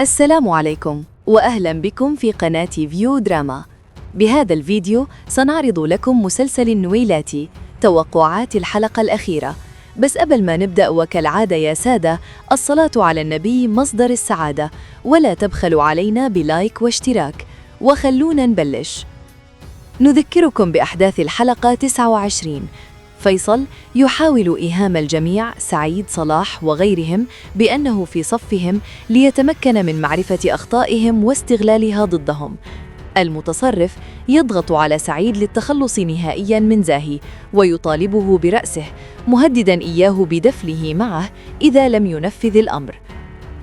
السلام عليكم وأهلا بكم في قناة فيو دراما. بهذا الفيديو سنعرض لكم مسلسل النويلاتي توقعات الحلقة الأخيرة. بس قبل ما نبدأ وكالعادة يا سادة، الصلاة على النبي مصدر السعادة، ولا تبخلوا علينا بلايك واشتراك. وخلونا نبلش. نذكركم بأحداث الحلقة 29. فيصل يحاول إيهام الجميع، سعيد، صلاح وغيرهم، بأنه في صفهم ليتمكن من معرفة أخطائهم واستغلالها ضدهم. المتصرف يضغط على سعيد للتخلص نهائياً من زاهي ويطالبه برأسه، مهدداً إياه بدفنه معه إذا لم ينفذ الأمر.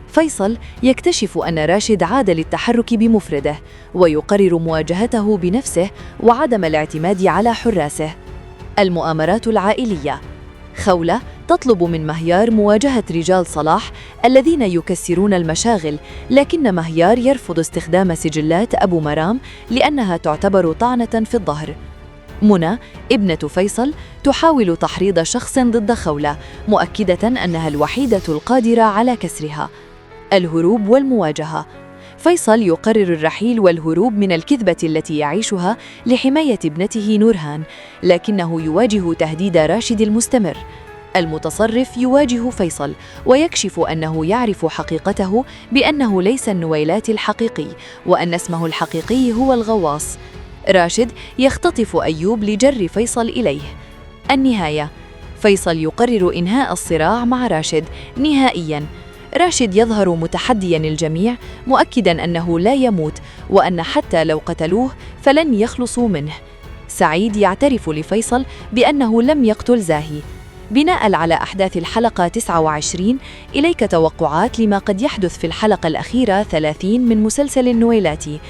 فيصل يكتشف أن راشد عاد للتحرك بمفرده ويقرر مواجهته بنفسه وعدم الاعتماد على حراسه. المؤامرات العائلية. خولة تطلب من مهيار مواجهة رجال صلاح الذين يكسرون المشاغل، لكن مهيار يرفض استخدام سجلات أبو مرام لأنها تعتبر طعنة في الظهر. منى ابنة فيصل تحاول تحريض شخص ضد خولة، مؤكدة أنها الوحيدة القادرة على كسرها. الهروب والمواجهة. فيصل يقرر الرحيل والهروب من الكذبة التي يعيشها لحماية ابنته نورهان، لكنه يواجه تهديد راشد المستمر. المتصرف يواجه فيصل ويكشف أنه يعرف حقيقته، بأنه ليس النويلات الحقيقي، وأن اسمه الحقيقي هو الغواص. راشد يختطف أيوب لجر فيصل إليه. النهاية. فيصل يقرر إنهاء الصراع مع راشد نهائياً. راشد يظهر متحدياً الجميع، مؤكداً أنه لا يموت، وأن حتى لو قتلوه فلن يخلصوا منه. سعيد يعترف لفيصل بأنه لم يقتل زاهي. بناءً على أحداث الحلقة 29، إليك توقعات لما قد يحدث في الحلقة الأخيرة 30 من مسلسل النويلاتي.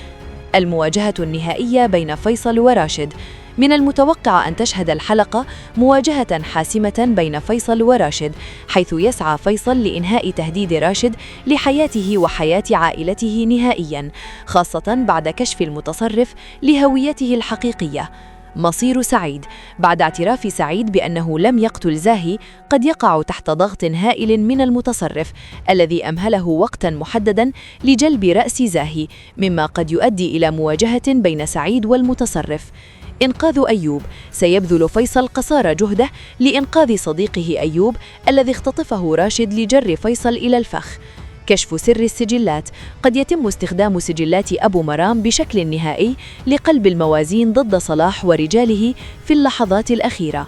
المواجهة النهائية بين فيصل وراشد. من المتوقع أن تشهد الحلقة مواجهة حاسمة بين فيصل وراشد، حيث يسعى فيصل لإنهاء تهديد راشد لحياته وحياة عائلته نهائياً، خاصة بعد كشف المتصرف لهويته الحقيقية. مصير سعيد. بعد اعتراف سعيد بأنه لم يقتل زاهي، قد يقع تحت ضغط هائل من المتصرف الذي أمهله وقتاً محدداً لجلب رأس زاهي، مما قد يؤدي إلى مواجهة بين سعيد والمتصرف. إنقاذ أيوب. سيبذل فيصل قصارى جهده لإنقاذ صديقه أيوب الذي اختطفه راشد لجر فيصل إلى الفخ. كشف سر السجلات. قد يتم استخدام سجلات أبو مرام بشكل نهائي لقلب الموازين ضد صلاح ورجاله في اللحظات الأخيرة.